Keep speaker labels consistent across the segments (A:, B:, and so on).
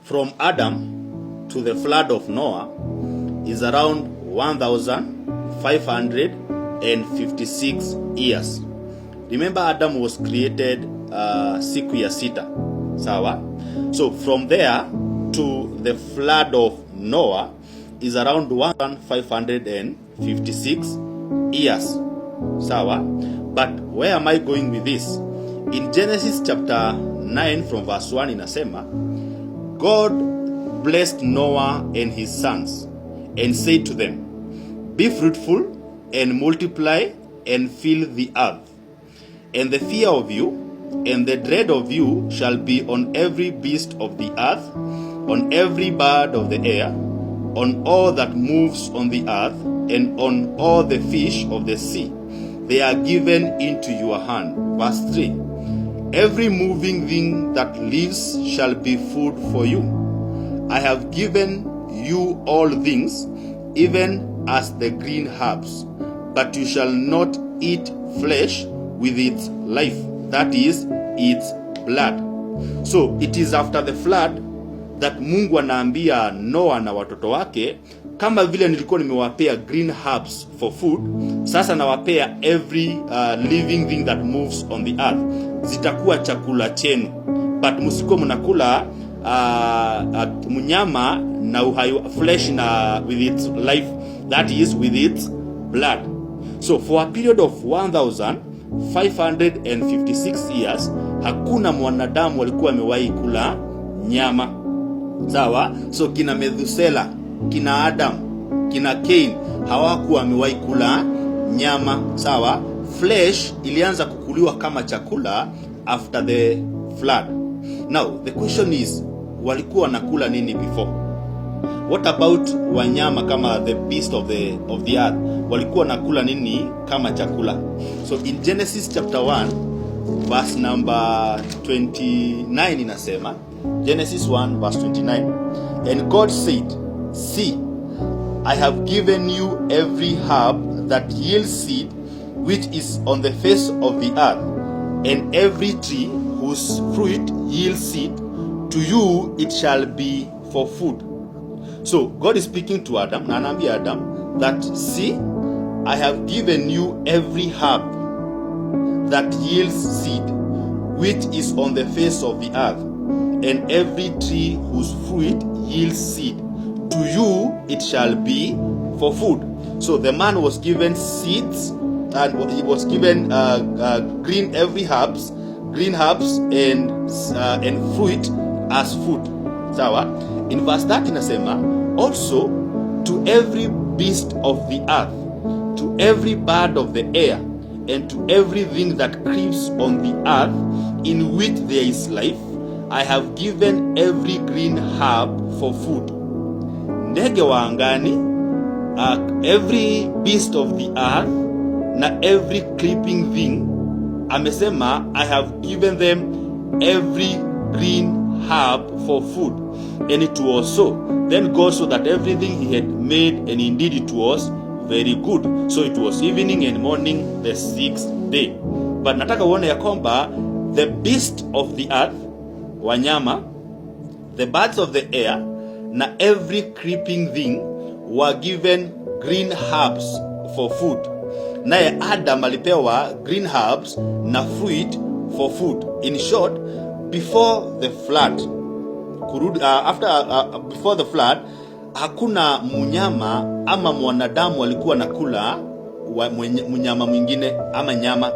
A: from Adam to the flood of Noah is around 1,556 years. Remember, Adam was created siku ya sita. Sawa? So from there to the flood of Noah is around 1,556 years. Sawa? But where am I going with this? In Genesis chapter 9 from verse 1 inasema, God blessed Noah and his sons and said to them, be fruitful and multiply and fill the earth. And the fear of you and the dread of you shall be on every beast of the earth, on every bird of the air, on all that moves on the earth, and on all the fish of the sea. They are given into your hand. Verse 3. Every moving thing that lives shall be food for you. I have given you all things, even as the green herbs, but you shall not eat flesh with its life, that is, its blood. So it is after the flood that Mungu anaambia Noah na watoto wake, kama vile nilikuwa nimewapea green herbs for food, sasa nawapea every living thing that moves on the earth. Zitakuwa chakula chenu, but musiko mnakula mnyama na uhai, flesh na with its life, that is, with its blood. So for a period of 1,556 years hakuna mwanadamu walikuwa amewahi kula nyama. Sawa? So kina Methusela, kina Adam, kina Cain hawakuwa wamewahi kula nyama. Sawa? Flesh ilianza kukuliwa kama chakula after the flood. Now the question is, walikuwa wanakula nini before? What about wanyama kama the beast of the earth? Walikuwa nakula nini kama chakula? So in Genesis chapter 1 verse number 29 inasema, Genesis 1 verse 29, and God said, see, I have given you every herb that yields seed which is on the face of the earth, and every tree whose fruit yields seed, to you it shall be for food. So God is speaking to Adam, na anaambia Adam that, see, I have given you every herb that yields seed which is on the face of the earth, and every tree whose fruit yields seed, to you it shall be for food. So the man was given seeds, and he was given green herbs and fruit as food. Sawa? In verse 30 nasema, also to every beast of the earth, to every bird of the air, and to everything that creeps on the earth in which there is life, I have given every green herb for food. Ndege wa angani, every beast of the earth, na every creeping thing, amesema I have given them every green herb for food. And it was so. Then God saw that everything he had made, and indeed it was very good. So it was evening and morning the sixth day. But nataka uone ya kwamba the beast of the earth, wanyama, the birds of the air, na every creeping thing were given green herbs for food. Naye Adam alipewa green herbs na fruit for food. In short, before the flood, before the flood, hakuna mnyama ama mwanadamu walikuwa nakula mnyama mwingine ama nyama.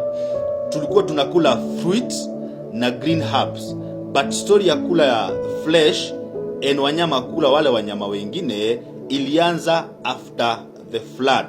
A: Tulikuwa tunakula fruits na green herbs. But story ya kula flesh and wanyama kula wale wanyama wengine ilianza after the flood.